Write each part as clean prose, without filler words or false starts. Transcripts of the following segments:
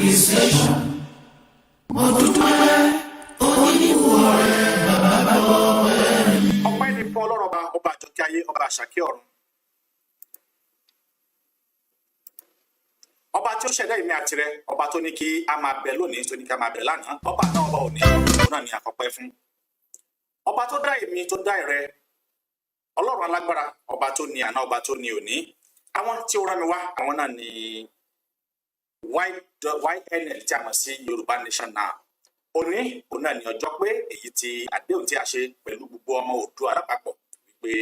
appreciation. Mo dúpẹ́ oníwọ̀ rẹ̀ bàbá ọpẹ́ mi. Ọpẹ́ ni fún Ọlọ́run ọba àjọkẹ́ ayé, ọba àṣàkẹ́ ọ̀run. Ọba tí ó ṣẹ̀dá èmi àti rẹ, ọba tó ní kí a máa bẹ lónìí, tó ní kí a máa bẹ lánàá, ọba náà ọba òní, òun náà ni àkọ́pẹ́ fún. Ọba tó dá èmi, tó dá ìrẹ, Ọlọ́run alágbára, ọba tó ní àná, ọba tó ní òní. Àwọn tí ó rán mi wá, àwọn náà ni YNL tí a mọ̀ sí Yorùbá Nation Now. Òní, òun náà ni ọjọ́ pé èyí tí àdéhùn tí a ṣe pẹ̀lú gbogbo ọmọ Oòduà lápapọ̀ wípé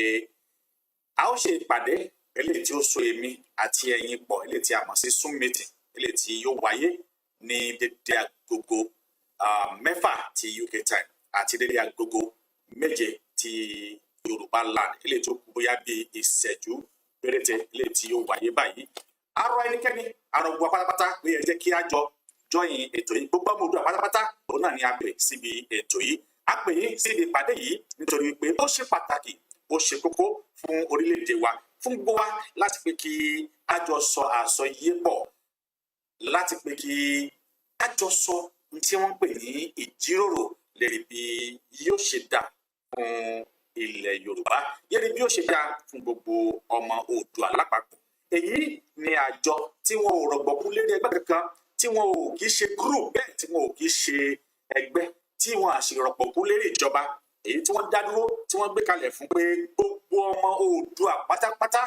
a ó ṣe ìpàdé eléyìí tí ó so èmi àti ẹ̀yin pọ̀, eléyìí tí a mọ̀ sí Zoom meeting, eléyìí tí yóò wáyé ní dédé agogo 6 ti UK time àti dédé agogo 7 ti Yorùbá land, eléyìí tó kù bóyá bí ìṣẹ́jú péréte, eléyìí tí yóò wáyé báyìí. Arọ ẹnikẹ́ni, arọ gbogbo pátápátá pé ẹ jẹ́ kí a jọ join ètò yìí. Gbogbo ọmọ Oòduà pátápátá òun náà ni a pè síbi ètò yìí. A pè yín síbi ìpàdé yìí nítorí wípé ó ṣe pàtàkì, ó ṣe kókó fún orílẹ̀-èdè wa, fún gbogbo wa láti pé kí a jọ sọ àsọyé pọ̀, láti pé kí a jọ sọ ohun tí wọ́n ń pè ní ìjíròrò lérí bí yóò ṣe dà fún ilẹ̀ Yorùbá, lérí bí yóò ṣe dà fún gbogbo ọmọ Oòduà lápapọ̀. Èyí ni àjọ tí wọn ò rọ̀gbọ̀kú lérí ẹgbẹ́ kankan, tí wọn ò kì í ṣe group, bẹ́ẹ̀ tí wọn ò kì í ṣe ẹgbẹ́, tí wọn à sì rọ̀gbọ̀kú lérí ìjọba, èyí tí wọ́n dá dúró, tí wọ́n gbé kalẹ̀ fún pé gbogbo ọmọ Oòduà pátápátá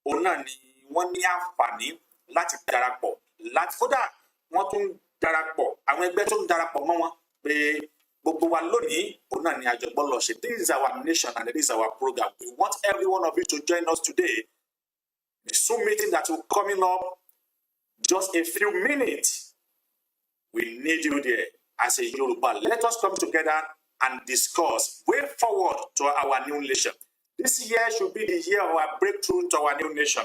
òun náà ni wọ́n ní àǹfààní láti darapọ̀, láti kódà wọ́n tún darapọ̀, àwọn ẹgbẹ́ tó ń darapọ̀ mọ́ wọn pé gbogbo wa lónìí òun náà ni àjọgbọ́n lọ ṣe. This is our nation and this is our program. We want every one of you to join us today. The Zoom meeting that will coming up just a few minutes. We need you there as a Yoruba. Let us come together and discuss way forward to our new nation. This year should be the year of our breakthrough to our new nation.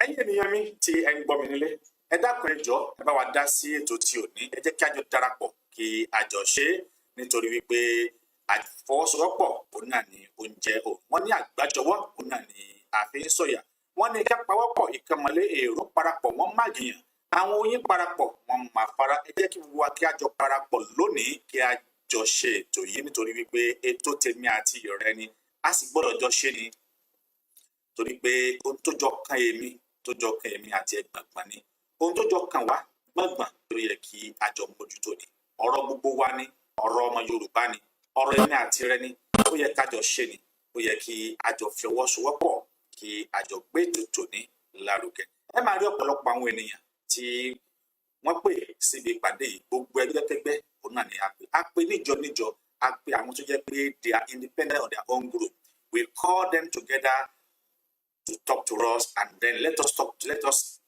Ẹ̀yin ènìyàn mi tí ẹ ń gbọ́ mi nílé, ẹ dákun ẹ jọ̀ọ́, ẹ bá wa dá sí ètò tí ò ní, ẹ jẹ́ kí a jọ darapọ̀, kí a jọ ṣe é, nítorí wípé àfọwọ́sowọ́pọ̀ òun náà ni oúnjẹ o. Wọ́n ní àgbájọwọ́ òun náà ni àfi ń sọ̀yà. Wọ́n ní ká pawọ́pọ̀ ìkànmọ́lé èrò parapọ̀ wọ́n má jiyàn. Àwọn oyin parapọ̀ wọ́n máa fara. Ẹ jẹ́ kí gbogbo wa kí a jọ parapọ̀ lónìí, kí a jọ ṣe ètò yìí, nítorí wípé ètò tèmi àti ìrẹ ni a sì gbọ́dọ̀ jọ ṣe ni, torí pé ohun tó jọ kan èmi àti ẹgbàgbọ́n ni, ohun tó jọ kan wá gbọ̀ngbọ̀n tó yẹ kí a jọ mójútó ni. Ọ̀rọ̀ gbogbo wa ni, ọ̀rọ̀ ọmọ Yorùbá ni, ọ̀rọ̀ èmi àti rẹ ni, ó yẹ ká jọ ṣe ni, ó yẹ kí a jọ fi ọwọ́ sowọ́pọ̀, kí a jọ gbé ètò ní lárugẹ. Ẹ máa rí ọ̀pọ̀lọpọ̀ àwọn ènìyàn tí wọ́n pè síbi ìpàdé yìí, gbogbo ẹgbẹ́kẹ́gbẹ́ òun náà ni a pè níjọ, a pè àwọn tó jẹ́ pé they are independent of their own group. We call them together to talk to us, and then let us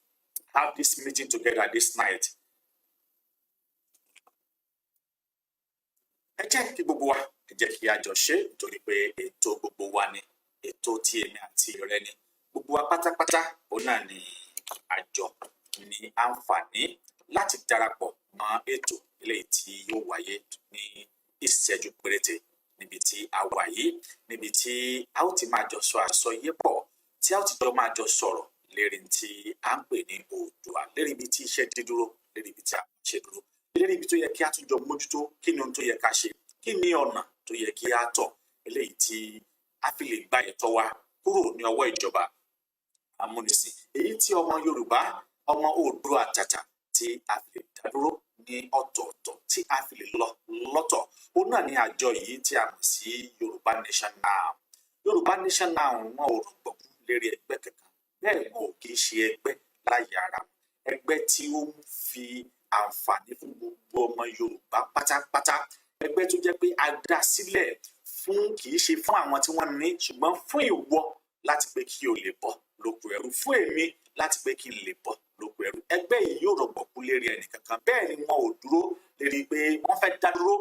have this meeting together this night. Ẹ jẹ́ kí gbogbo wa, ẹ jẹ́ kí a jọ ṣe, nítorí pé ètò gbogbo wa ni, ètò tí èmi àti rẹ ni. Gbogbo wa pátápátá òun náà ni àjọ ní àǹfààní láti darapọ̀ mọ́ ètò eléyìí tí yóò wáyé ní ìṣẹ́jú péréte, níbi tí a wà yìí, níbi tí a ó ti máa jọ sọ àsọyé pọ̀, tí a ó ti jọ máa jọ sọ̀rọ̀ lérí tí a ń pè ní Oòduà, lérí ibi tí iṣẹ́ dé dúró, lérí ibi tí a ṣe dúró, lérí ibi tó yẹ kí a tún jọ mójútó, kí ni ohun tó yẹ ká ṣe, kí ni ọ̀nà tó yẹ kí a tọ̀, eléyìí tí a fi lè gba ẹ̀tọ́ wa kúrò ní ọwọ́ ìjọba amúnisìn, èyí tí ọmọ Yorùbá, ọmọ Oòduà àtàtà tí a fi lè dá dúró ní ọ̀tọ̀ọ̀tọ̀, tí a fi lè lọ lọ́tọ̀. Ó náà ní àjọ yìí tí a mọ̀ sí Yorùbá Nation Now. Yorùbá Nation Now wọn ò rọ̀gbọ̀kú lérí ẹgbẹ́ kankan, bẹ́ẹ̀ wọn ò kì í ṣe ẹgbẹ́ láyé ara wọn. Ẹgbẹ́ tí ó ń fi àǹfààní fún gbogbo ọmọ Yorùbá pátápátá, ẹgbẹ́ tó jẹ́ pé a dá sílẹ̀ fún, kì í ṣe fún àwọn tí wọ́n ní, ṣùgbọ́n fún ìwọ láti pé kí o lè bọ́ lóko ẹrú, fún èmi láti pé kí n lè bọ́ lóko ẹrú. Ẹgbẹ́ yìí yóò rọ̀gbọ̀kú lérí ẹnì kankan, bẹ́ẹ̀ ni wọn ò dúró lérí pé wọ́n fẹ́ dá dúró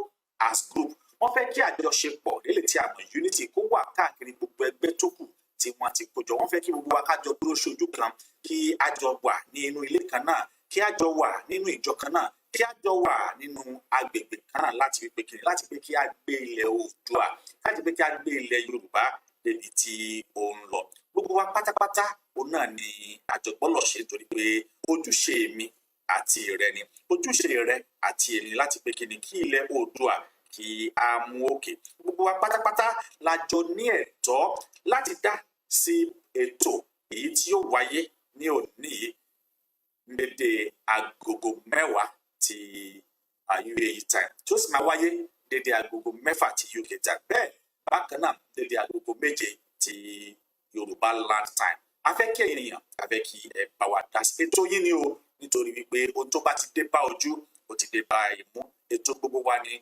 as group. Wọ́n fẹ́ kí àjọṣepọ̀ lélẹ̀ tí a mọ̀ unity kó wà káàkiri gbogbo ẹgbẹ́ tó kù tí wọ́n ti kójọ. Wọ́n fẹ́ kí gbogbo wa kájọ dúró ṣojú kan, kí a jọ wà ní inú ilé kan náà, kí a jọ wà nínú ìjọ kan náà, kí a jọ wà nínú agbègbè kan náà, láti pé kí a gbé ilẹ̀ Oòduà, láti pé kí a gbé ilẹ̀ Yorùbá débi tí ó ń lọ. Gbogbo wa pátápátá òun náà ni àjọgbọ́lọ̀ ṣe torí pé ojúṣe mi àti rẹ ni, ojúṣe rẹ àti èmi láti pé kí ni kí ilẹ̀ Oòduà kí a mú òkè. Gbogbo wa pátápátá la jọ ní ẹ̀tọ́ láti dá sí ètò èyí tí ó wáyé ní òní yìí dédé agogo 10 ti UAE time, tí ó sì máa wáyé dédé agogo 6 ti UK time, bẹ́ẹ̀ bákan náà dédé agogo 7 ti Yorùbá land time. A fẹ́ kí ènìyàn, a fẹ́ kí ẹ bá wa dá sí ètò yìí ni o, nítorí wípé ohun tó bá ti dé bá ojú ó ti dé bá imú. Ètò gbogbo wa ni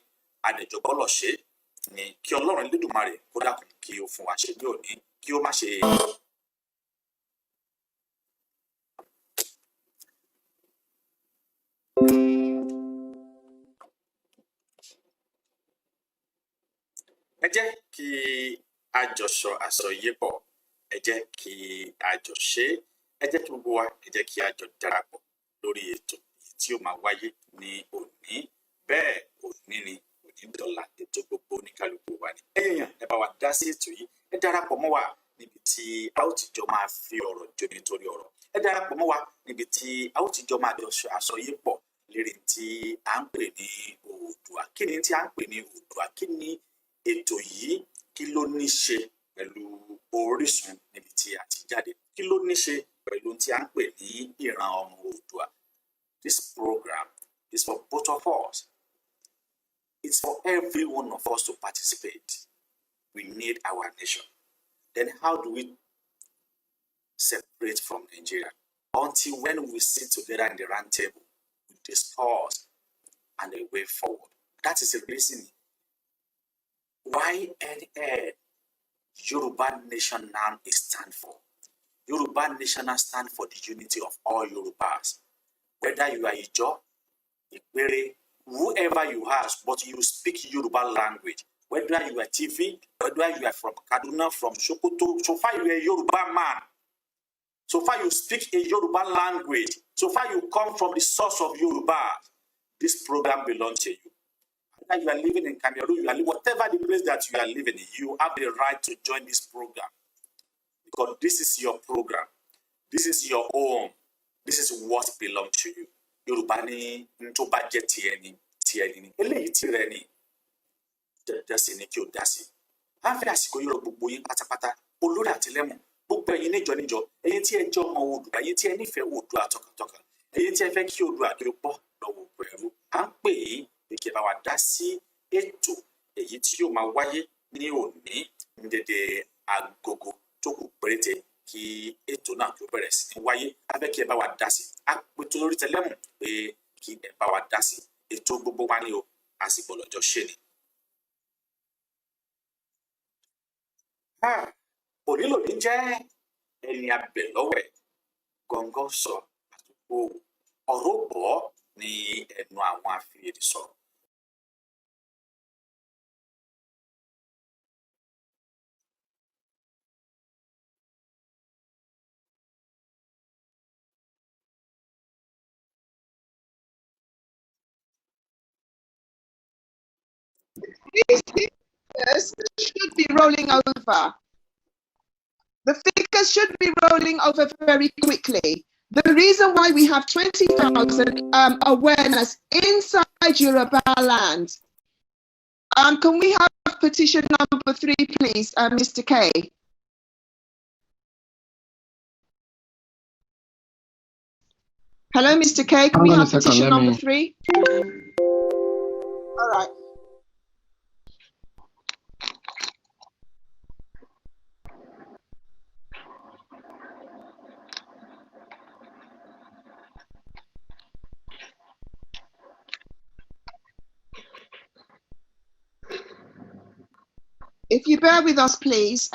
Adéjọgbọ́lọ̀ ṣe ni kí Ọlọ́run Elédùmarè kó dákun kí ó fún wa ṣe ní òní, kí ó má ṣe ẹ jẹ́ kí a jọ sọ àsọyépọ̀, ẹ jẹ́ kí a jọ ṣe, ẹ jẹ́ kí gbogbo wa, ẹ jẹ́ kí a jọ darapọ̀ lórí ètò tí ó máa wáyé ní òní. Bẹ́ẹ̀ òní ni òní dọ̀la, ètò gbogbo oníkálukú wa ni. Èèyàn ẹ bá wa dá sí ètò yìí, ẹ darapọ̀ mọ́ wa níbi tí a ó ti jọ máa fi ọ̀rọ̀ jóni torí ọ̀rọ̀, ẹ darapọ̀ mọ́ wa níbi tí a ó ti jọ máa jọ sọ àsọyépọ̀ lérí tí à ń pè ní Oòduà. Kí ni tí à ń pè ní Oòduà? Kí ni ètò yìí, kí ló ní ṣe pẹ̀lú orísun níbi tí a ti jáde? Kí ló ní ṣe pẹ̀lú tí a ń pè ní ìran ọmọ Oòduà? This program is for both of us. It's for every one of us to participate. We need our nation. Then how do we separate from Nigeria? Until when we sit together in the round table, we discuss and a way forward. That is the reason why Yoruba Nation now is stand for. Yoruba Nation now stand for the unity of all Yorubas. Whether you are Ijo, Ikpere, whoever you are, but you speak Yoruba language. Whether you are TV, whether you are from Kaduna, from Sokoto, so far you are a Yoruba man. So far you speak a Yoruba language. So far you come from the source of Yoruba. This program belongs to you. Whether you are living in Cameroon, you are whatever the place that you are living in, you have the right to join this program. Because this is your program. This is your own. This is what belongs to you. Yoruba ni nto ba je ti eni ni. Eléyìí ti rẹ ni. Dasi ni kí o dasi. A fẹ́ àsìkò yìí rọ̀ gbogbo yín pátápátá. Olórí àtìlẹ́mù. Gbogbo ẹ̀yin níjọ. Ẹ̀yin tí ẹ jẹ́ ọmọ Oòduà, ẹ̀yin tí ẹ nífẹ̀ẹ́ Oòduà tọkàntọkàn. Ẹ̀yin tí ẹ fẹ́ kí Oòduà kí ó pọ̀ lọ́wọ́ pẹ̀lú. À ń pè yín pé kí ẹ bá wa dá sí ètò èyí tí yóò máa wáyé ní òní ní dédé agogo tó kù péréte kí ètò náà tó bẹ̀rẹ̀ sí ní wáyé. A fẹ́ kí ẹ bá wa dá sí. A pètò lórí tẹlẹ́mù pé kí ẹ bá wa dá sí. Ètò gbogbo wa ní o, àsìkò lọ́jọ́ ṣe ni. Òní lòní jẹ́ ẹni abẹ̀ lọ́wẹ̀ gọ́ngọ́ sọ àtúkò ọ̀rọ̀ bọ̀ ní ẹnu àwọn afiyèdè sọ̀rọ̀. These figures should be rolling over. The figures should be rolling over very quickly. The reason why we have 20,000 awareness inside Yoruba land. Can we have petition number 3, please, Mr. K? Hello, Mr. K. Can we have petition number 3? All right. If you bear with us, please,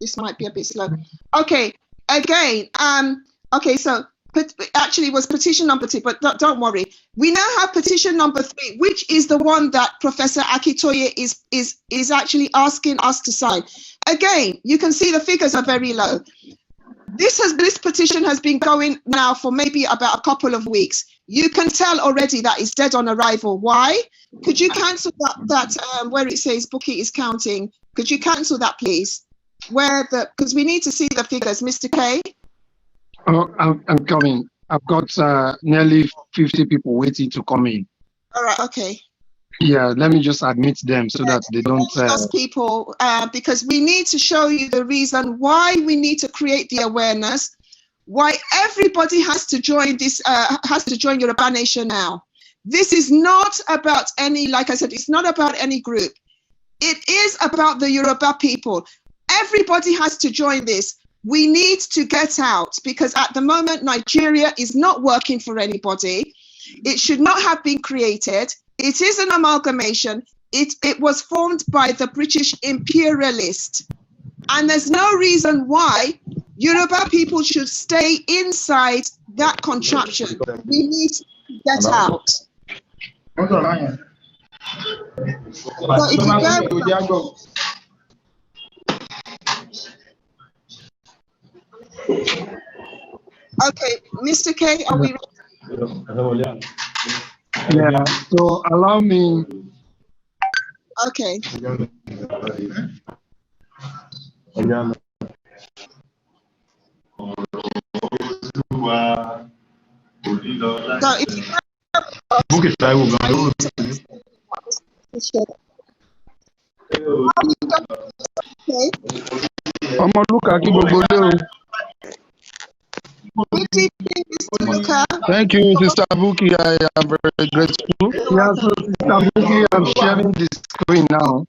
this might be a bit slow. Okay, again, okay, so actually it was petition number 2, but don't worry. We now have petition number 3, which is the one that Professor Akitoye is actually asking us to sign. Again, you can see the figures are very low. This petition has been going now for maybe about a couple of weeks. You can tell already that it's dead on arrival. Why? Could you cancel that where it says Bookie is counting? Could you cancel that, please? where because we need to see the figures, Mr. K. Oh, I'm coming. I've got nearly 50 people waiting to come in. All right, okay. Yeah, let me just admit them so that they don't. Those people, because we need to show you the reason why we need to create the awareness, why everybody has to join this, has to join Yoruba Nation now. This is not about any, like I said, it's not about any group. It is about the Yoruba people. Everybody has to join this. We need to get out because at the moment, Nigeria is not working for anybody. It should not have been created. It is an amalgamation. It was formed by the British imperialists. And there's no reason why Yoruba people should stay inside that contraption. We need to get out. So if you go, okay, Mr. K, are we ready? Yeah, so allow me. Okay. So if you Good evening, Mr. Luka. Thank you, Sister Buki. I am very grateful. Yeah, so Sister Buki, I'm sharing the screen now.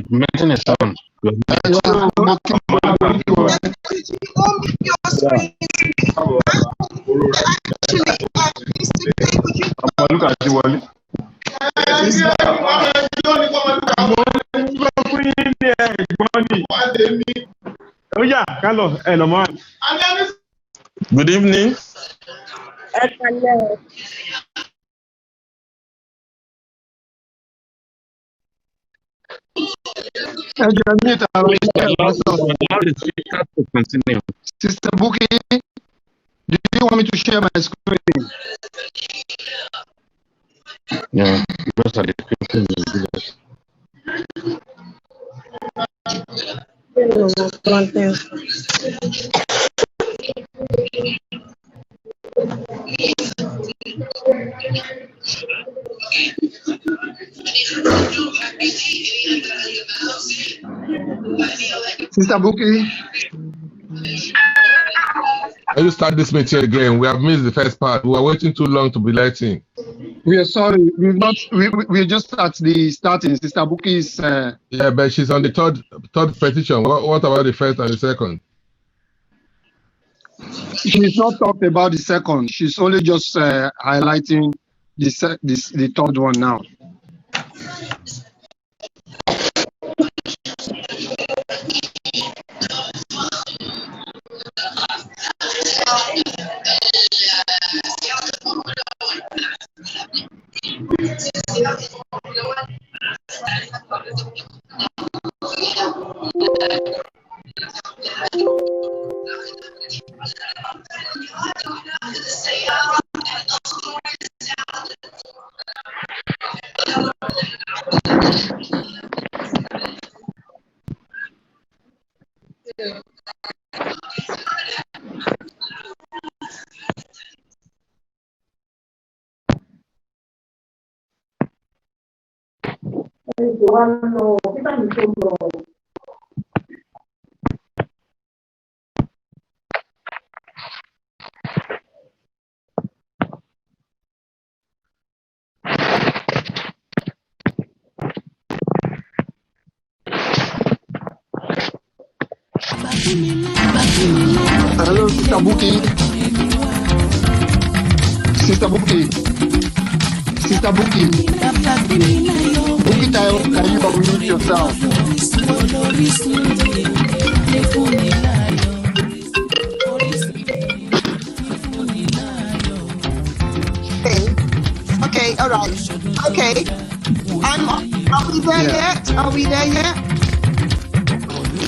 Mention a sound. Look at you. Oh yeah, Carlos. Good evening. Sister Buki, do you want me to share my screen? Yeah, because I did. Sister Buki, can you start this meeting again? We have missed the first part. We are waiting too long to be lighting. we are sorry. We're just at the starting. Sister Buki is. Yeah, but she's on the third petition. What about the first and the second? She's not talked about the second. She's only just highlighting the third one now. Hello, Sister Buki. Sister Buki. Sister Buki. Buki, can you unmute yourself? Okay, all right. Okay. Are we there yet? Are we there yet?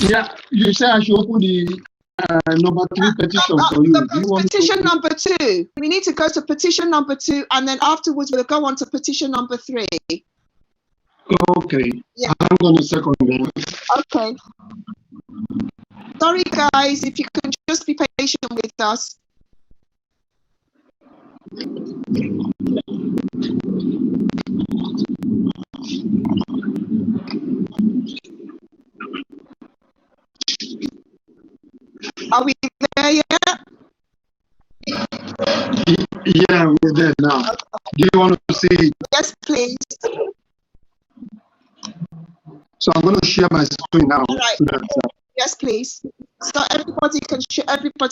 Yeah, you say I should open the number 3 petition for you. Do you want petition number 2. We need to go to petition number 2, and then afterwards we'll go on to petition number 3. Okay. Yeah. I'm going to second them. Okay. Sorry, guys, if you can just be patient with us. Are we there yet? Yeah, we're there now. Do you want to see it? Yes, please. So I'm going to share my screen now. All right. So that, Yes, please. So everybody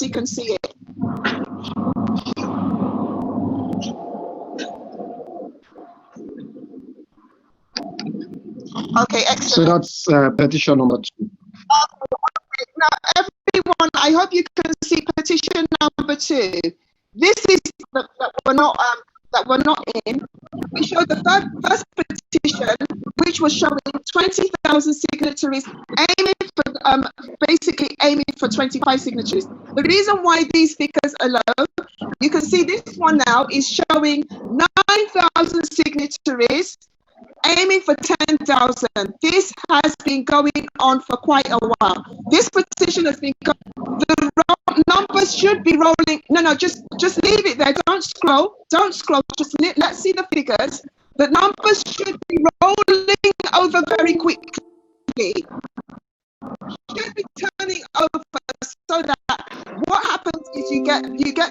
can see it. Okay, excellent. so that's petition number 2. Now, everyone, I hope you can see petition number 2. This is that we're not in. We showed the first petition, which was showing 20,000 signatories, basically aiming for 25 signatories. The reason why these figures are low, you can see this one now is showing 9,000 signatories, aiming for 10,000. This has been going on for quite a while. This petition has been going. The numbers should be rolling. No, just leave it there. Don't scroll. Just let's see the figures. The numbers should be rolling over very quickly. Should be turning over, so that what happens is you get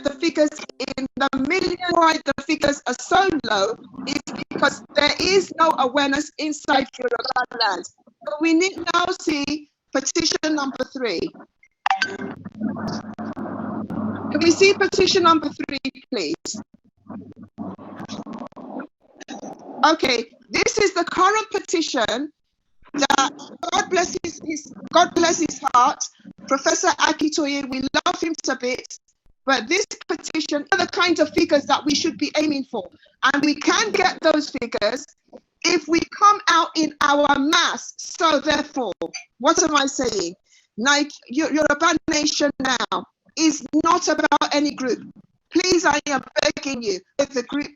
the figures in the million. Why the figures are so low is because there is no awareness inside Yoruba land. So we need now see petition number 3. Can we see petition number 3, please? Okay, this is the current petition that God bless his heart. Professor Akitoye, we love him to bits, but this petition are the kinds of figures that we should be aiming for, and we can get those figures if we come out in our mass. So therefore, what am I saying? Yoruba Nation now is not about any group. Please, I am begging you, with the group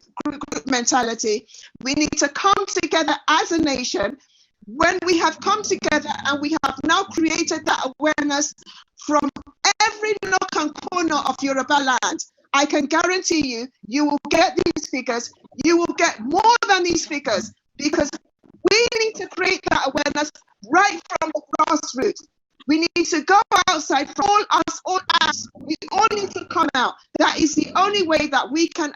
mentality, we need to come together as a nation. When we have come together and we have now created that awareness from every nook and corner of Yoruba land, I can guarantee you, you will get these figures. You will get more than these figures, because we need to create that awareness right from the grassroots. We need to go outside from all us. We all need to come out. That is the only way that we can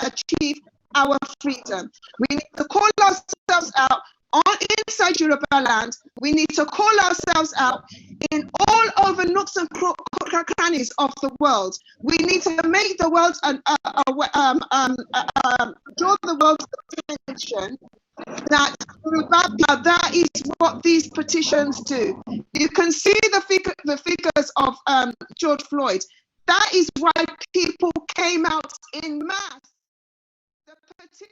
achieve our freedom. We need to call ourselves out inside Yoruba land. We need to call ourselves out in all over nooks and crannies of the world. We need to make the world draw the world's attention that that is what these petitions do. You can see the figures of George Floyd. That is why people came out in mass. The petition,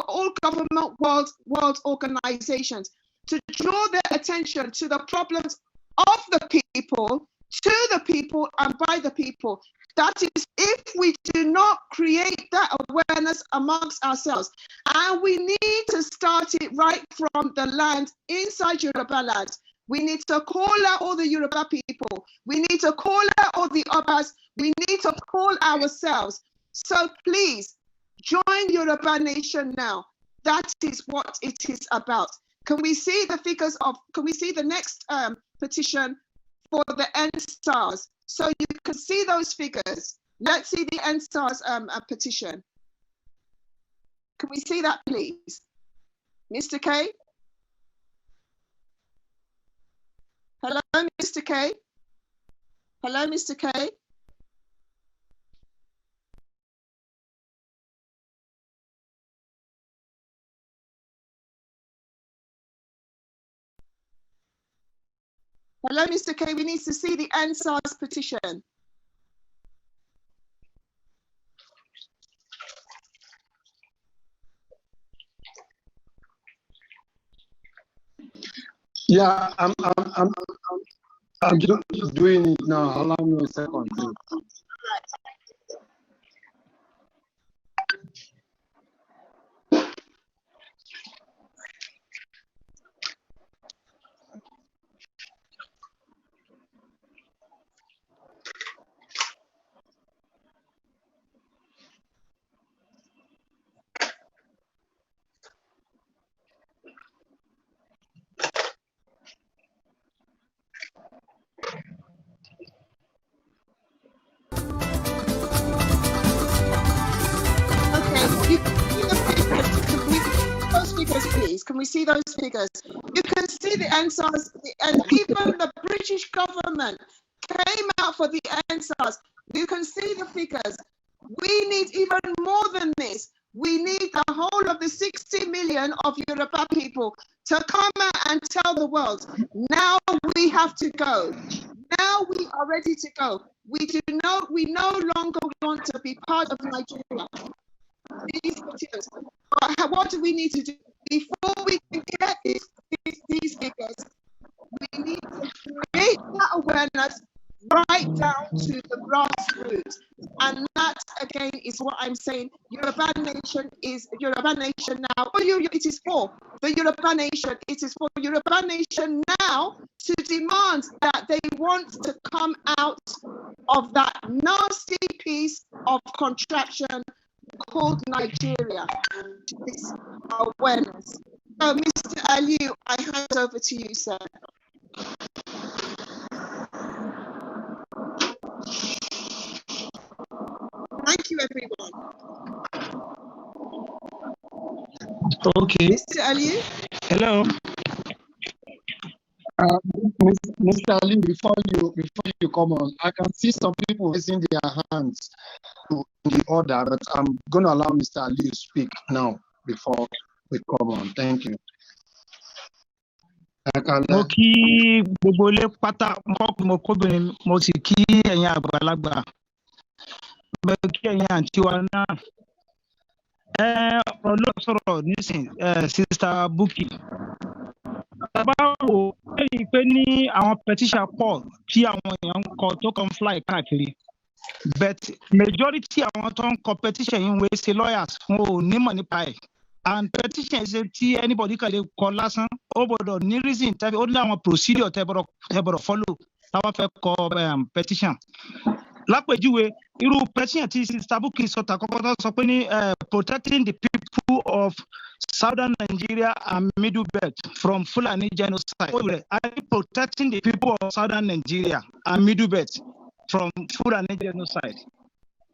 all government world organizations, to draw their attention to the problems of the people, to the people, and by the people. That is, if we do not create that awareness amongst ourselves, and we need to start it right from the land, inside Yoruba land. We need to call out all the Yoruba people. We need to call out all the others. We need to call ourselves. So please, join Yoruba Nation now. That is what it is about. Can we see the figures of, can we see the next petition for the NSARS? So you can see those figures. Let's see the NSARS petition. Can we see that, please? Mr. K? Hello, Mr. K? Hello, Mr. K? Hello, Mr. K, we need to see the NSARS petition. Yeah, I'm just doing it now. Allow me a second, please. Can we see those figures? You can see the NSAS, and even the British government came out for the NSAS. You can see the figures. We need even more than this. We need the whole of the 60 million of Yoruba people to come out and tell the world, now we have to go. Now we are ready to go. We no longer want to be part of Nigeria. But what do we need to do? Before we can get these figures, we need to create that awareness right down to the grassroots. And that again is what I'm saying. Yoruba Nation now. It is for the Yoruba Nation. It is for Yoruba Nation now to demand that they want to come out of that nasty piece of contraption called Nigeria. This awareness. So, Mr. Aliu, I hand over to you, sir. Thank you, everyone. Okay. Mr. Aliu? Hello. Mr. Ali, before you come on, I can see some people raising their hands in the order, but I'm going to allow Mr. Ali to speak now before we come on. Thank you. Mo kí gbogbo ilé pátá mo kóbìnrin mo sì kí ẹ̀yin àgbàlagbà mo kí ẹ̀yin àǹtí wa náà ọlọ́sọ̀rọ̀ nísìn Sister Bukky bàbá wo lẹ́yìn pé ní àwọn petition pọ̀ tí àwọn èèyàn ń kọ tó kàn fly káàkiri but majority àwọn tó ń kọ petition yìí ń wé ṣe lawyers wọn ò nímọ̀ nípa ẹ̀. And petition is anybody can call lásán ó gbọ́dọ̀ ní reason tàbí ó ní àwọn procedure tẹ́ gbọ́dọ̀ follow táwọn fẹ́ kọ petition. Lápèjúwe irú petition tí Sister Bukky sọta kọ́kọ́ tó sọ pé ní protecting the people of southern Nigeria and Middle Belt from Fulani genocide. Protecting the people of southern Nigeria and Middle Belt from Fulani genocide.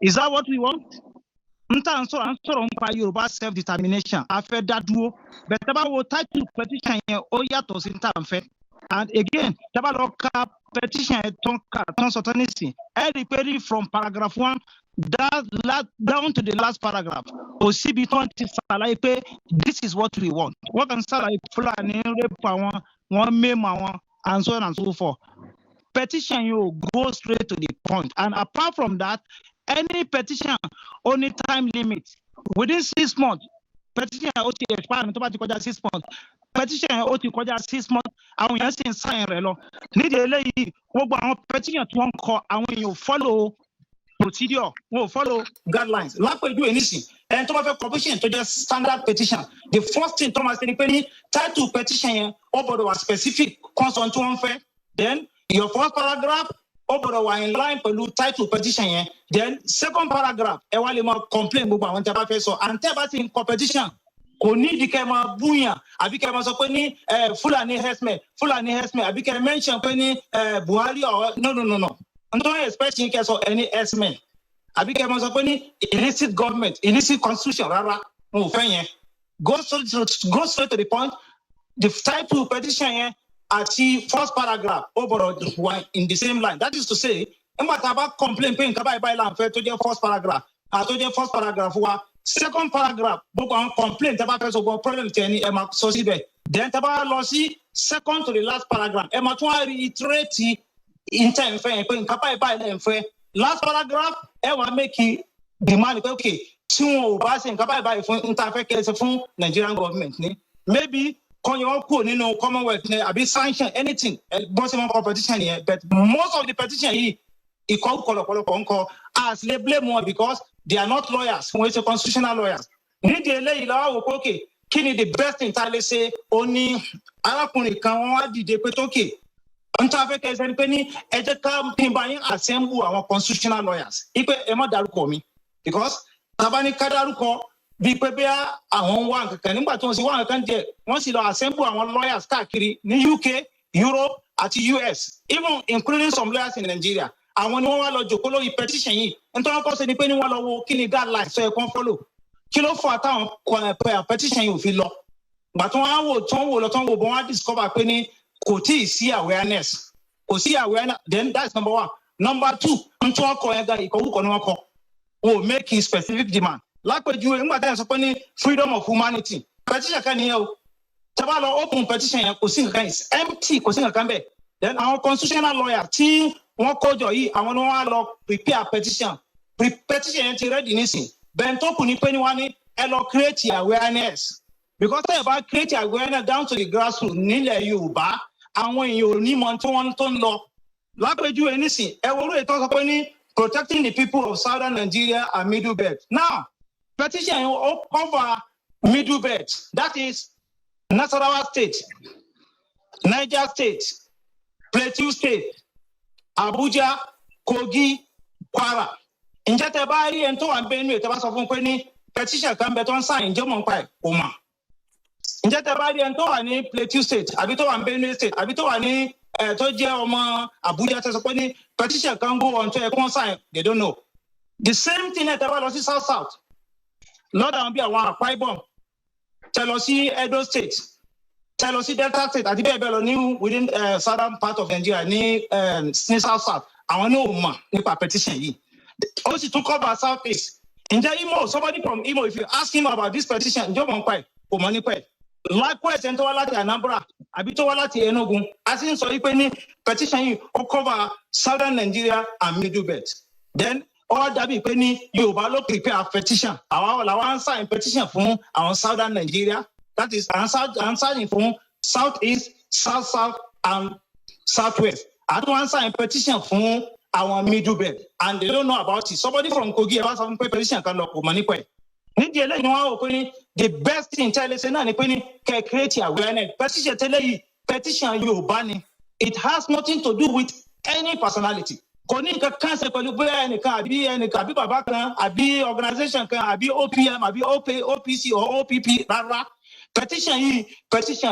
Is that what we want? I'm sorry, Yoruba self-determination. I felt that duo, but about title petition oh yatos in time. And again, Tabaloka petition consultancy, every from paragraph 1 down to the last paragraph. OCB 20 this is what we want. What can say Fulani one memo and so on and so forth. Petition you go straight to the point. And apart from that, any petition only time limit within 6 months. Petition OT expire to 6 months. Petition OT 6 months. And we are saying sign relo. Need a lady who petition to one call and when you follow procedure, will follow guidelines. Like we do anything. And to have a petition to just standard petition. The first thing Thomas Penny title petition over a specific concern to unfair. Then your first paragraph. Over in line for title petition, then second paragraph, a while complain about one type so and in competition. Only the Kema Bunya, I became a Fulani Hesme, I became mention Penny Buhari or no. And don't expect in case of any Hesme. I became a illicit government, illicit constitution, rara, no, go straight to the point. The title petition at the first paragraph over in the same line. That is to say, about complaint paying by land to the first paragraph. To the first paragraph, second paragraph, book on complaint about problem to any Sosibe. Then Taba Lossi, second to the last paragraph. Emma to reiterate in time paying by land fair. Last paragraph, Emma making demand okay. 2 passing by from Nigerian government. Maybe Commonwealth, a bit sanction anything, possible competition here, but most of the petition here, as they blame more because they are not lawyers, who is a constitutional lawyers. Need the law, okay, can the best entirely say only Arapuni can did they put okay. Untafek as any penny, at the come buying assemble our constitutional lawyers. If Emma Darukomi, because Tabani Kadaruko. Be prepared and one can once you assemble our lawyers in UK, Europe, at the US, even including some lawyers in Nigeria. And when one Jokolo petition, and to cause any penny one walking guidelines so you can follow. Kilo for a town petition you feel law. But one discover penny koti see awareness. See awareness, then that's number one. Number two, making specific demand. Like what you in freedom of humanity. Petition can hear Tabalo open petition is empty, then our constitutional lawyer, T one code I want to prepare petition. Petition ready missing. Bento Punipeniwani, create awareness. Because about creating awareness down to the grassroots, Nile Yuba, and when you need one law, like we do anything, we talk about protecting the people of southern Nigeria and Middle Belt. Now, petition over Middle Belt, that is Nasarawa State, Niger State, Plateau State, Abuja, Kogi, Kwara. In Jatabari and Toan Benue, Tabasofon Penny, petition can be on sign, German Pai, Oma. In Jatabari and Toani, Plateau State, Abito and Benue State, Abito and Toja Oma, Abuja Tasoponi, petition can go on to a consign, they don't know. The same thing at Tabalosi South. Lord Ambia one, 5 bomb. Telosi Edo State, Telosi Delta State, I think new within southern part of Nigeria, near South. I want to know, Nipa petition. Also took over Southeast. In Imo, somebody from Imo, if you ask him about this petition, likewise, and Towalati Anambra, Abitowalati Enugu, asking so petition you cover southern Nigeria and Middle Belt. Then all Dabi Penny, you prepare a petition. Our answer in petition from our southern Nigeria, that is answering from southeast, south, and southwest. I don't answer in petition from our Middle Belt, and they don't know about it. Somebody from Kogi about some petition can look money. The best thing tell us can create awareness. Petition you banning. It has nothing to do with any personality. Konika cancer any Baba organization can be OPM, be OPC or OPP. Petition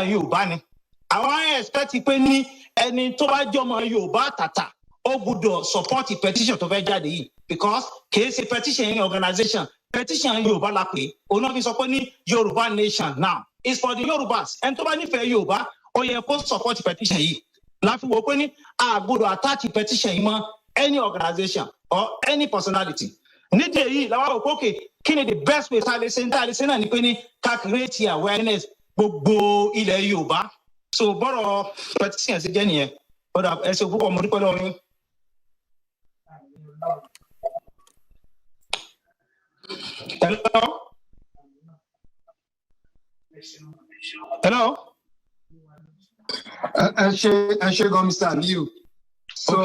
you banning. I want to expect penny any toba jomo you batata. Obudo support the petition to Vejadi because case a petition organization. Petition Yoruba Lapi, Onobi Soponi Yoruba Nation now. It's for the Yorubas. And to any fair Yoruba, or you post support the petition. Lafi Woponi are good to attach the petition any organization or any personality. Nidye Lawa Okoke, Kini the best way to listen and penny calculate awareness go ile Yoruba. So borrow petitions again here. But as a book of Muripolo. Hello? Hello? Go, Mr. Liu. So,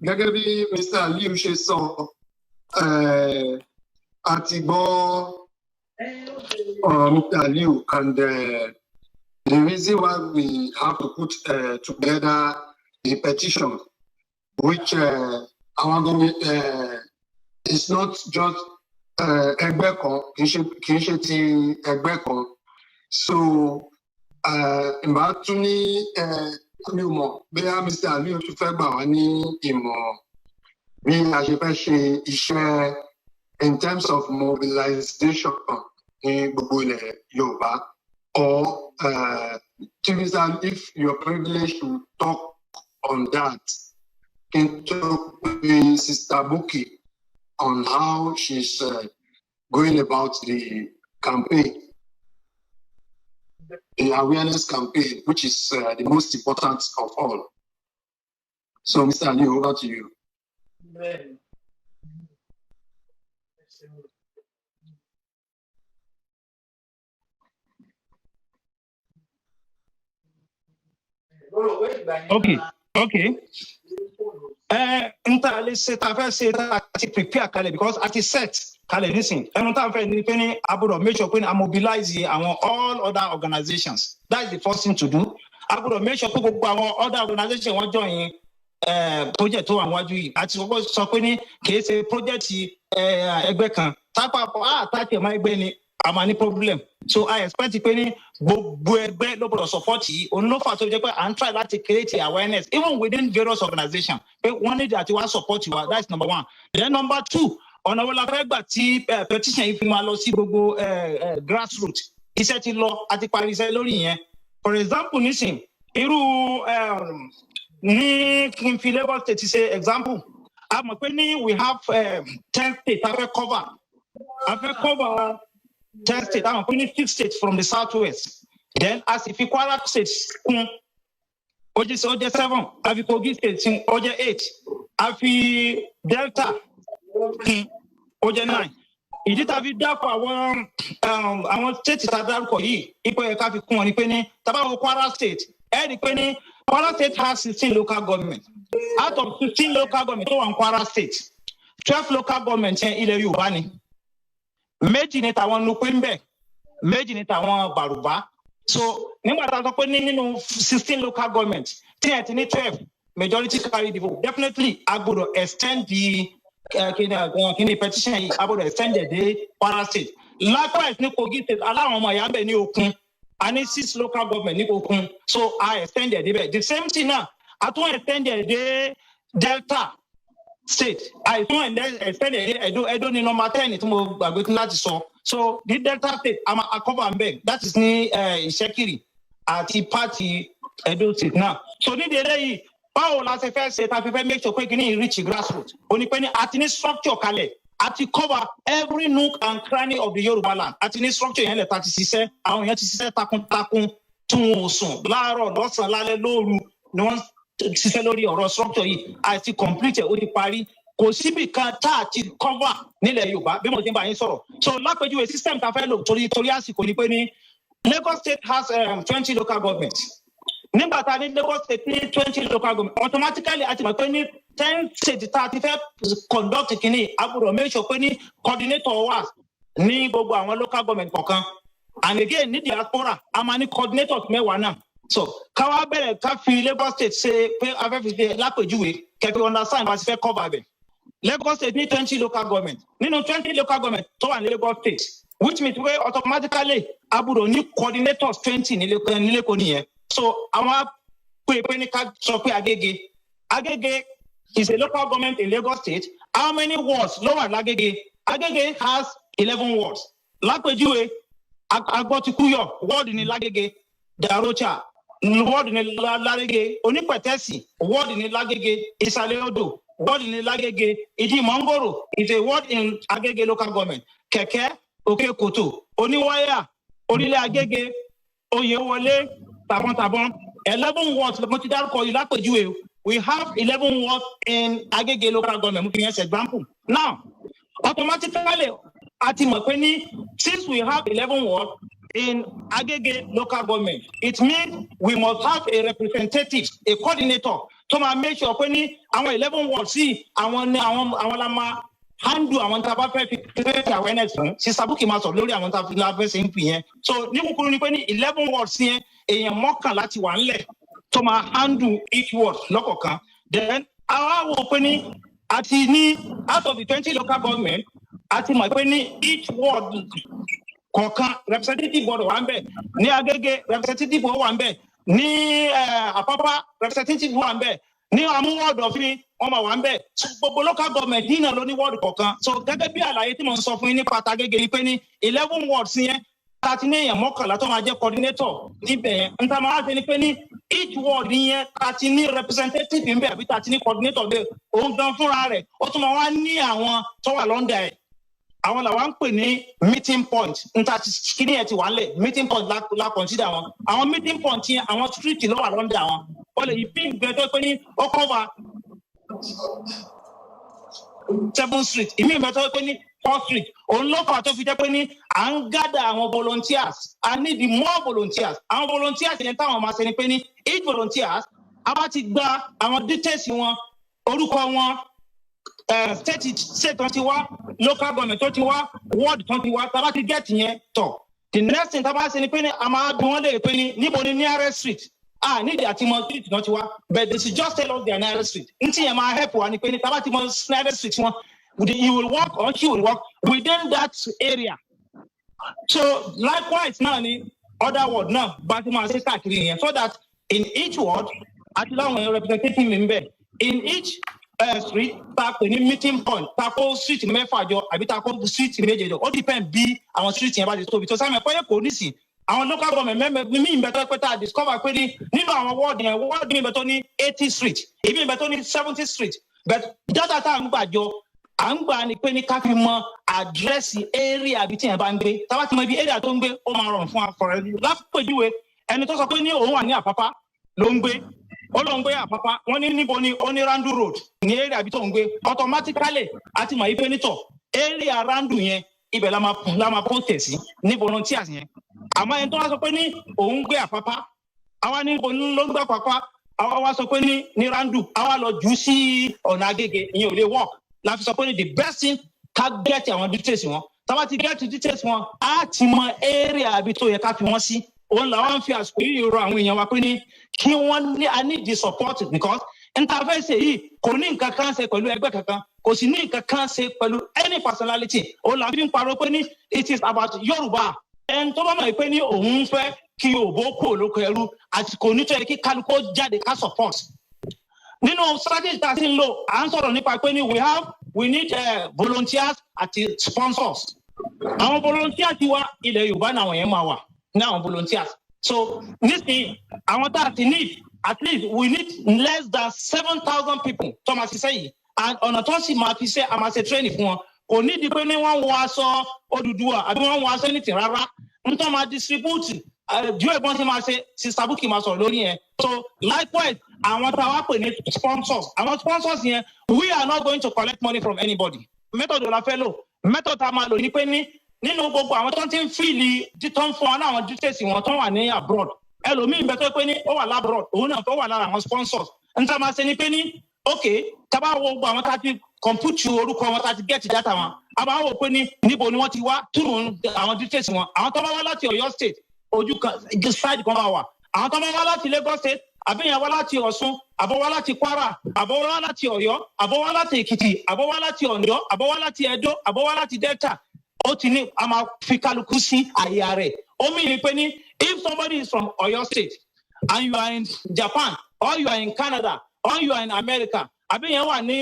Gagabi, Mr. Liu, she saw Atibo, Mr. Liu, and the reason why we have to put together the petition, which our government is not just Egbeko, Kinsheti Egbeko. So, Mbatuni, Mr. Aliu to February, in terms of mobilization in Bubule Yoba, or if you're privileged to talk on that, can talk with Sister Buki on how she's going about the campaign, the awareness campaign, which is the most important of all. So, Mr. Ali, over to you. Okay. Entirely set to prepare Kale because at the set Kale listen. And not penny about make sure I mobilize all other organizations. That's the first thing to do. I would make sure people other organizations want join project to and what you at so penny case project Egbekan tap up attack my benny. I'm any problem. So I expect penny no support on no part of Japan and try to create awareness even within various organizations. But one is that you want support you. That's number one. Then number two, on our petition if you want to see grassroots. iṣẹ́ ti lọ àti parí iṣẹ́ lórí yẹn. For example nísìn irú ní kí n fi Lagos State ṣe example a mọ̀ pé ní we have 10 states a fẹ́ cover 10 states a mọ̀ pé ní 6 states from the southwest then a sì fi Kwara State kún ó jẹ́ 7 a fi Kogi State ó jẹ́ 8 a fi Delta kún ó jẹ́ 9 ìdí tá a fi dákọ̀ àwọn state tá a dárúkọ yìí ipò ẹ̀ka fi kún wọn ni pé ní tabawo Kwara State ẹ̀ ni pé ní Kwara State has 16 local government. Out of 16 local government, tó wà ní Kwara State, 12 local government yẹn ilẹ̀ Yorùbá ni. Méjì ni tàwọn Nupé ń bẹ̀, méjì ni tàwọn Bàrùbá. So nígbà tá a sọ pé nínú 16 local government, tí ẹ̀ ti ní 12, majority carry the vote. Definitely, a gbọ́dọ̀ extend the petition yìí, a gbọ́dọ̀ extend the Kwara State. Likewise ní Kogi State, aláwọn ọmọ ìyá ń bẹ̀ ní Òkun. I need 6 local government ní Okun, so I extended it. The same thing now, I don't extended the Delta State. I don't extended Edo ní number 10 tí mo gbàgbé láti sọ. So the Delta State, I'm a cover and beg. That is ní Ìṣẹ́kìrì àti party Edo State now. So ní délé yìí, báwo la ṣe fẹ́ ṣe ta fi fẹ́ make sure pé kí ní reach grassroots? Onípe ní àti ní structure kalẹ̀. Àti cover every nook and cranny of the Yoruba land. Àti ní structure yẹn lẹ̀ ta ti ṣiṣẹ́, àwọn èèyàn ti ṣiṣẹ́ takuntakun tún wọn sùn láàárọ̀ lọ́sàn-án lálẹ́ lóru ni wọ́n ṣiṣẹ́ lórí ọ̀rọ̀ structure yìí. Àti complete ó ti parí. Kò síbì kan tá a ti cover nílẹ̀ Yorùbá bí mo ti ń bá yín sọ̀rọ̀. So lápèjúwe system ta fẹ́ lò torí àsìkò ni pé ní Lagos State has 20 local governments. Nígbà tá a ní Lagos State ní 20 local government, automatically a ti mọ̀ pé ní 10 states tá a ti fẹ́ conduct kìíní agbọ́dọ̀ make sure pé ní coordinator wà ní gbogbo àwọn local government kọ̀ọ̀kan. And again ní diaspora a máa ní coordinators mẹ́wàá náà. So káwá bẹ̀rẹ̀ ká fi Lagos State ṣe pé a fẹ́ fi ṣe lápèjúwe kẹ́kẹ́ understand bá ti fẹ́ cover bẹ̀. Lagos State ní 20 local government. Nínú 20 local government tó wà ní Lagos State, which means pé automatically agbọ́dọ̀ ní coordinators 20 ní Lẹ́kọ̀ọ́ nìyẹn. So àwọn pé ní ká sọ pé Agege is a local government in Lagos State. How many wards ló wà l'Agege? Agege has 11 wards. Lápèjúwe Agbọ́tikúyọ̀ ward ní l'Agege, Darocha ward ní l'Agege, Onípẹ̀tẹ́sì ward ní l'Agege, Ìsàlẹ̀ Odò ward ní l'Agege, Ìdí Mọ́ngòrò is a ward in Agege local government. Kẹ̀kẹ́, Òkè-Kòtò, Oníwáyà, Orílẹ̀ Agege, Oyèwọlé, Tàbọ̀ntàbọ̀n, 11 wards mo ti dárúkọ yìí lápèjúwe. We have 11 wards in Agege local government. As example. Now, automatically, since we have 11 wards in Agege local government, it means we must have a representative, a coordinator, to make sure when our 11 wards see our handle àwọn tá a bá fẹ́ fi create awareness fún Sister Bukky máa sọ lórí àwọn tá a fi la fẹ́ ṣe ń pè yẹn. So ní kúkúrú ni pé ní 11 wards yẹn èèyàn mọ́kànlá ti wà ńlẹ̀ tó máa handle each ward lọ́kọ̀ọ̀kan. Then àwa wò pé ní àti ní out of the 20 local government àti mọ̀ pé ní each ward kọ̀ọ̀kan representative board wà ń bẹ̀, ní Agege representative board wà ń bẹ̀, ní Apapa representative wà ń bẹ̀, ní Amúwọ́ọ̀dù ọ̀fìn wọ́n máa wà ń bẹ̀. Gbogbo local government yìí náà ló ní wọ́ọ̀dù kọ̀ọ̀kan. So gẹ́gẹ́ bí àlàyé tí mo ń sọ fún yín nípa Agege ni pé ní 11 wards yẹn láti ní èèyàn mọ́kànlá tó máa jẹ́ coordinator níbẹ̀ yẹn. Níta máa ṣe ni pé ní each ward yẹn láti ní representative níbẹ̀ àbí láti ní coordinator bẹ́ẹ̀. Òun gan fúnra rẹ̀ ó tún máa wá ní àwọn tó wà lọ́ndà ẹ̀. Àwọn làwọn ń pè ní meeting point. Níta kíní ẹ̀ ti wà lẹ̀ meeting point la consider wọn. Àwọn meeting point yẹn àwọn street ló wà lọ́ndà wọn. Ó lè yí bí ìgbẹ́ tó pé ní ó cover 7th Street. Ìmí ìgbẹ́ tó pé ní 4th Street. Òun ló fà tó fi jẹ́ pé ní à ń gather àwọn volunteers. I need more volunteers. Àwọn volunteers yẹn táwọn máa ṣe ni pé ní each volunteers a bá ti gba àwọn details wọn, orúkọ wọn, state tó ti wá, local government tó ti wá, ward tó ti wá, tá a bá ti get yẹn tọ̀. The next thing tá a bá ṣe ni pé ní a máa bí wọ́n lè pé ní níbo ni nearest street. Nídìí àti mọ street náà ti wá, but they should just tell us their nearest street. Ntí yẹn máa help wa ni pé ní tá a bá ti mọ nearest street wọn. You will work or she will work within that area. So likewise now ni other ward now bá ti máa ṣe káàkiri yẹn so that in each ward àti láwọn representative member in each street ta pè ní meeting point ta kó street mẹ́fà jọ àbí ta kó street méje jọ ó depend bí àwọn street yẹn bá ti tóbi tó sáà mẹ́fà yẹn kò ní sí àwọn local government mi ìbẹ̀tọ́ pé tá a discover pé nínú àwọn ward yẹn ward mi ìbẹ̀tọ́ ní 80 street èmi ìbẹ̀tọ́ ní 70 street but data tá à ń gbàjọ à ń gbà ní pé ní ká fi mọ àdírẹ́sì area àbí tí yẹn bá ń gbé tá a bá ti mọ ibi area tó ń gbé ó máa rọrùn fún afọ̀rẹ́ lápèjúwe ẹni tó sọ pé ní òun wà ní Àpápá ló ń gbé ó lọ ń gbé Àpápá wọ́n ní níbo ni ó ní Randu road ní area àbí tó ń gbé automatically àti mọ̀ ipe nítọ̀ area Randu yẹn ibẹ̀ la máa post sí ní volunteers yẹn àmọ́ ẹni tó wá sọ pé ní òun gbé Àpápá àwa ní níbo ló ń gbé Àpápá àwa wá sọ pé ní Randu àwa lọ jù sí ọ̀nà Agége ìyẹn ò lè work la fi sọ pé ní the best thing ká get àwọn details wọn tá bá ti get details wọn á ti mọ area àbí tó yẹ ká fi wọ́n sí òun làwọn fi àsìkò yìí rọ àwọn èèyàn wa pé ní kí wọ́n ní I need the support because interface yìí kò ní nǹkan kan ṣe pẹ̀lú ẹgbẹ́ kankan kò sì ní nǹkan kan ṣe pẹ̀lú any personality òun làwọn fi ń parọ́ pé ní it is about Yorùbá ẹni tó bá mọ̀ pé ní òun fẹ́ kí Yorùbá kó olóko ẹrú àsìkò nítorí kí kálukú jáde ká support nínú strategy tá a ti ń lò à ń sọ̀rọ̀ nípa pé ní we need volunteers àti sponsors àwọn volunteers ti wá ilẹ̀ Yorùbá náà wọ̀nyẹn máa wà ní àwọn volunteers so nísìnyí àwọn tá a ti need at least we need less than 7,000 people tó máa ṣiṣẹ́ yìí and ọ̀nà tó sì máa fi ṣe a máa ṣe training fún wọn kò ní di pé ní wọ́n wọ aṣọ Odùduwà àbí wọ́n wọ aṣọ anything rárá n tó máa distribute ju ẹ̀gbọ́n ṣe máa ṣe Sister Bukky máa sọ̀rọ̀ lórí yẹn so likewise àwọn tá a wá pè ní sponsors àwọn sponsors yẹn we are not going to collect money from anybody method la fẹ́ lò method tá a máa lò ní pé ní nínú gbogbo àwọn tó ti ń fìlì tó ń fún wa láwọn details wọn tó wà ní abroad ẹlòmíì bẹ tó pé ní ó wà labroad òun náà tó wà lára àwọn sponsors n tá a máa ṣe ni pé ní ok tá a bá wo gbogbo àwọn tá a ti compute orúkọ wọn tá a ti get data wọn a bá wò pé ní níbo ni wọ́n ti wá túrò àwọn details wọn àwọn tó bá wá láti Ọ̀yọ́ state ojú kan side kan máa wà àwọn tó bá wá láti Lagos state àbíyàn wá láti Ọ̀ṣun àbọ̀ wá láti Kwara àbọ̀ wá láti Ọ̀yọ́ àbọ̀ wá láti Èkìtì àbọ̀ wá láti Oǹdó àbọ̀ wá láti Ẹdó àbọ̀ wá láti Delta ó ti ní a máa fi kálukú sí àyè rẹ̀ ó mì ní pé ní if somebody is from Ọ̀yọ́ state and you are in Japan or you are in Canada or you are in America àbíyàn wà ní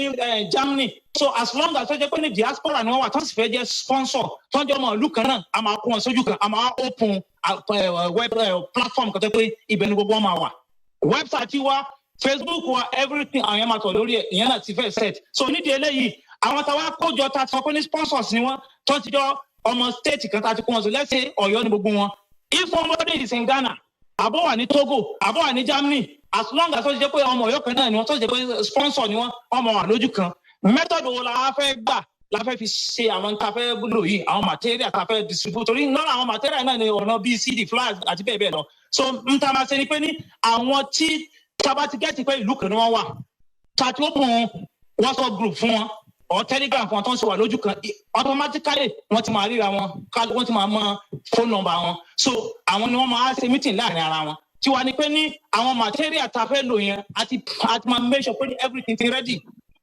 Germany so as long as ó jẹ́ pé ní diaspora ni wọ́n wà tó sì fẹ́ jẹ́ sponsor tó ń jẹ́ ọmọ ìlú kan náà a máa kó wọn sójú kan a máa open web platform kan tó pé ibẹ̀ ni gbogbo wọn máa wà website wa Facebook wa everything àwọn yẹn máa tọ̀ lórí ẹ̀ ìyẹn náà ti fẹ́ set so nídìí eléyìí àwọn táwa kójọ ta sọ pé ní sponsors ni wọ́n tó ti jọ ọmọ state kan tá a ti kó wọn so let's say Ọ̀yọ́ ni gbogbo wọn if somebody is in Ghana àbọ̀ wà ní Togo àbọ̀ wà ní Germany as long as ó ti jẹ́ pé ọmọ Ọ̀yọ́ kan náà ni wọ́n tó ti jẹ́ pé sponsor ni wọ́n ọmọ wà lójú kan method wo la fẹ́ gbà la fẹ́ fi ṣe àwọn tá a fẹ́ lò yìí àwọn material tá a fẹ́ distribute torí náà àwọn material náà ni ọ̀nà bíi CD flags àti bẹ́ẹ̀ bẹ́ẹ̀ lọ so n ta máa ṣe ni pé ní àwọn tí tábà ti gẹ́tì pé ìlú kan ni wọ́n wà tá a ti open WhatsApp group fún wọn or Telegram fún wọn tó ń ṣe wà lójú kan automatically wọ́n ti máa ríra wọn wọ́n ti máa mọ phone number wọn so àwọn ni wọ́n máa ṣe meeting láàrin ara wọn tí wàá ní pé ní àwọn material tá a fẹ́ lò yẹn àti máa make sure pé everything ti ready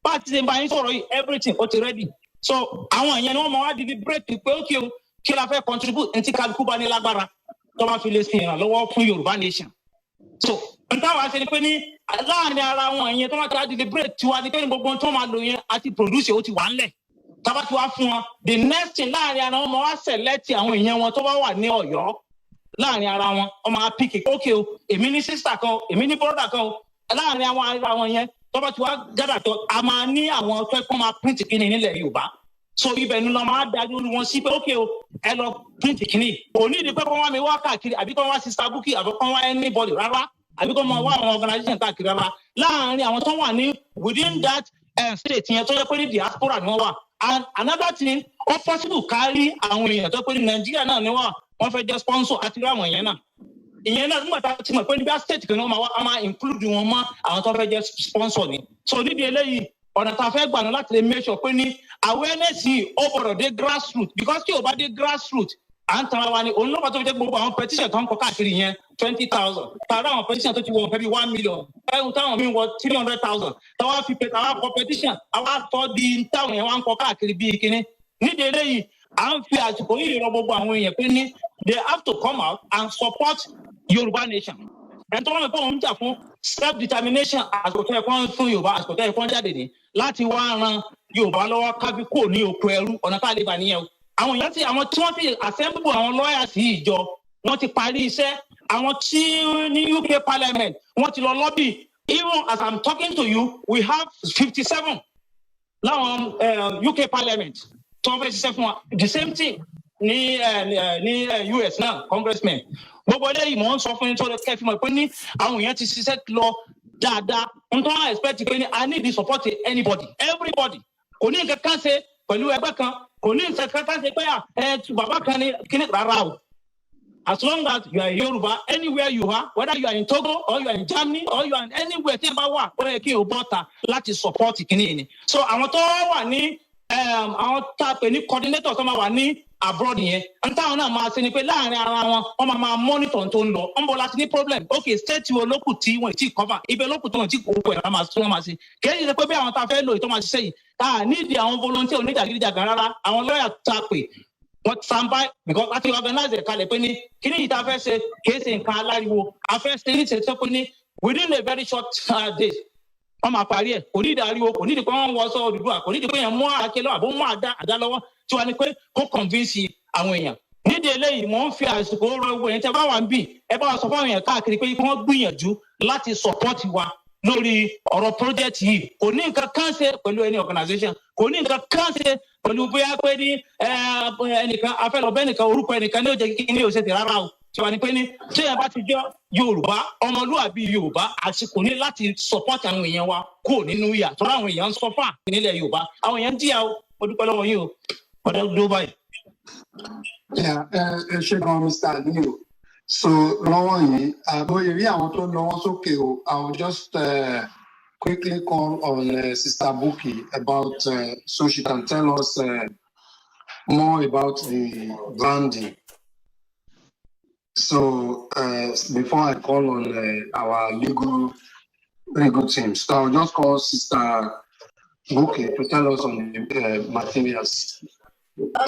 bá a ti ṣe bá yín sọ̀rọ̀ yìí everything ó ti ready so àwọn ìyẹn ni wọ́n máa wá di break pé ókè o kí la fẹ́ contribute ní tí kálukú bá ní lágbára tó bá fi lè ṣe ìrànlọ́wọ́ fún Yorùbá nation so n táwa ṣe ni pé ní láàrin ara wọn ìyẹn tó máa ti wá di break tiwa ni pé ní gbogbo tó máa lò yẹn àti produce ó ti wà ńlẹ̀ tábà tí wàá fún wọn the next thing láàrin ara wọn máa wá select àwọn èèyàn wọn tó bá wà ní Ọ̀yọ́ láàrin ara wọn ọmọ apíkì ókè o èmi ní sister kan o èmi ní brother kan o láàrin àwọn ara wọn yẹn tó bá ti wá gádà tó a máa ní àwọn tó kọ́ máa print kíni nílẹ̀ Yorùbá so ibẹ̀ ni lọ́ máa dájú wọn sí pé ókè o ẹ lọ print kíni kò ní ìdí pé kọ́ wá mi wá káàkiri àbí kọ́ wá Sister Bukky àbí kọ́ wá anybody rárá àbí kọ́ máa wá àwọn organization káàkiri rárá láàrin àwọn tó wà ní within that state yẹn tó yẹ pé ní diaspora ni wọ́n wà and another thing ó possible kárí àwọn èèyàn tó pé ní Nàìjíríà náà ni wọ́n fẹ́ jẹ́ sponsor àti rí àwọn èèyàn náà ìyẹn náà nígbà tá a ti mọ̀ pé níbi state kan ní wọ́n máa include wọn mọ́ àwọn tó fẹ́ jẹ́ sponsor ni so nídìí eléyìí ọ̀nà tá a fẹ́ gbà ní láti lè make sure pé ní awareness yìí ó gbọ́dọ̀ dé grassroots because tí o bá dé grassroots à ń tara wa ni òun ló bá tó fi jẹ́ gbogbo àwọn petition tó ń kọ káàkiri yẹn 20,000 tààrà àwọn petition tó ti wọ nǹkan bí 1 million ẹ̀hún táwọn mi wọ 300,000 táwa fi táwa kọ petition àwa tọ́ di táwọn yẹn wá ń kọ káàkiri bíi kíní nídìí eléyìí à ń fi àsìkò yìí rọ gbogbo àwọn èèyàn pé ní they have to come out and support Yorùbá nation ẹni tó wọ́n mi pé òun jà fún self determination àsìkò tó yẹ kó fún Yorùbá àsìkò tó yẹ kó jáde ní láti wá ran Yorùbá lọ́wọ́ kábí kò ní oko ẹrú ọ̀nà tá a lè bà níyẹn o àwọn èèyàn tí wọ́n ti assemble àwọn lawyers yìí jọ wọ́n ti parí iṣẹ́ àwọn tí ní UK Parliament wọ́n ti lọ lobby even as I'm talking to you we have 57 láwọn UK Parliament tó fẹ́ ṣiṣẹ́ fún wa the same thing ní US náà congressmen gbogbo eléyìí mò ń sọ fún yín tó kẹ́ fi mọ̀ pé ní àwọn èèyàn ti ṣiṣẹ́ lọ dáadáa n tó wá expect pé ní I need the support of anybody everybody kò ní nǹkan kan ṣe pẹ̀lú ẹgbẹ́ kan kò ní nǹkan kan ṣe pé bàbá kan ní kíní rárá o as long as you are in Yoruba anywhere you are whether you are in Togo or you are in Germany or you are in anywhere tí ẹ bá wà ó yẹ kí o bọ́ta láti support kíní yìí ni so àwọn tó wà ní àwọn tá a pè ní coordinator tó máa wà ní abroad yẹn n táwọn náà máa ṣe ni pé láàrin ara wọn wọn máa monitor tó ń lọ wọn bọ láti ní problem okay state wo lókù tí wọn ti cover ibẹ̀ lókù tó wọn ti kó pẹ máa tún wọn máa ṣe kéèyàn ṣe pé bí àwọn tá a fẹ́ lò tó máa ṣiṣẹ́ yìí nídìí àwọn volunteer oníjàgídíjàgan rárá àwọn lọ́ọ̀yà tá a pè wọ́n stand by because láti organize ẹ̀ kalẹ̀ pé ní kíní yìí tá a fẹ́ ṣe kìí ṣe nǹkan aláriwo a fẹ́ ṣe ní ṣe pé ní within a very short days wọ́n máa parí ẹ̀ kò ní ìdáríwo kò ní ìdí pé wọ́n wọ́ sọ Odùduwà kò ní ìdí pé yẹn mú àáké lọ́wọ́ àbó mú àdá lọ́wọ́ tí wọ́n ní pé kó convince àwọn èèyàn nídìí eléyìí mò ń fi àsìkò rọ owó yẹn tẹ́ bá wà ń bì ẹ bá wa sọ fáwọn èèyàn káàkiri pé kí wọ́n gbìyànjú láti support wa lórí ọ̀rọ̀ project yìí kò ní nǹkan kan ṣe pẹ̀lú any organization kò ní nǹkan kan ṣe pẹ̀lú bóyá pé ní ẹnìkan afẹ́lọ́bẹ́ nìkan orúkọ ẹnìkan ní ó jẹ́ kí ní òṣèṣe rárá o tí wọ́n ní pé ní tí ẹ bá ti jẹ́ Yorùbá ọmọlúwàbí Yorùbá àsìkò ní láti support àwọn èèyàn wa kò nínú ìyà tó ráwọn èèyàn ń suffer nílẹ̀ Yorùbá àwọn èèyàn ń jìyà o mo dúpẹ́ lọ́wọ́ yín o ọ̀dọ́ dó báyìí. Ṣé gan Mr. Aliyu so lọ́wọ́ yìí bóyá rí àwọn tó lọ́wọ́ sókè o I will just quickly call on Sister Buki about so she can tell us more about the branding. So before I call on our legal team, so I'll just call Sister Buki to tell us on the materials.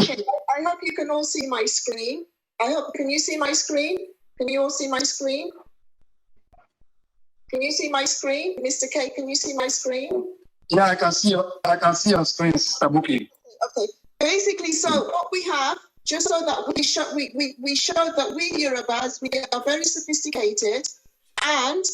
Okay, I hope you can all see my screen. Can you see my screen? Can you all see my screen? Can you see my screen? Mr. K, can you see my screen? Yeah, I can see your screen, Sister Buki. Okay. Basically, so what we have, just so that we show that we Yorubas, we are very sophisticated and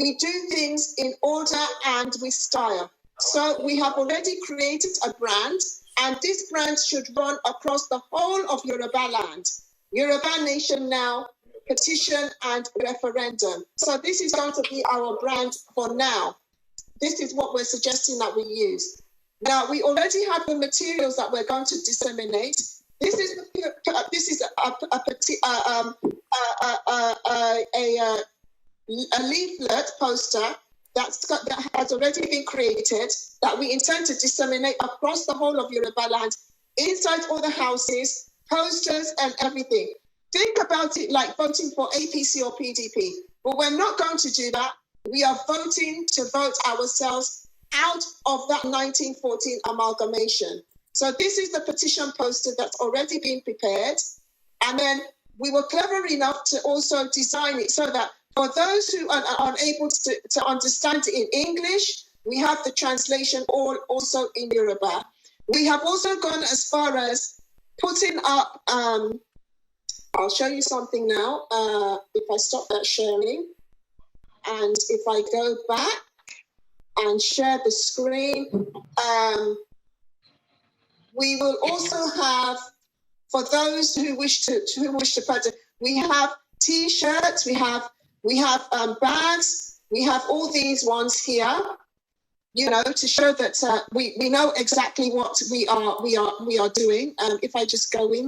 we do things in order and with style. So we have already created a brand, and this brand should run across the whole of Yoruba land. Yoruba Nation Now, petition and referendum. So this is going to be our brand for now. This is what we're suggesting that we use. Now, we already have the materials that we're going to disseminate. This is a leaflet poster that has already been created that we intend to disseminate across the whole of Yoruba land, inside all the houses, posters and everything. Think about it like voting for APC or PDP, but we're not going to do that. We are voting to vote ourselves out of that 1914 amalgamation. So this is the petition poster that's already been prepared. And then we were clever enough to also design it so that for those who are unable to understand it in English, we have the translation also in Yoruba. We have also gone as far as putting up, I'll show you something now. If I stop that sharing, and if I go back and share the screen, we will also have, for those who wish to purchase, we have T-shirts, we have bags, we have all these ones here, you know, to show that we know exactly what we are doing. If I just go in.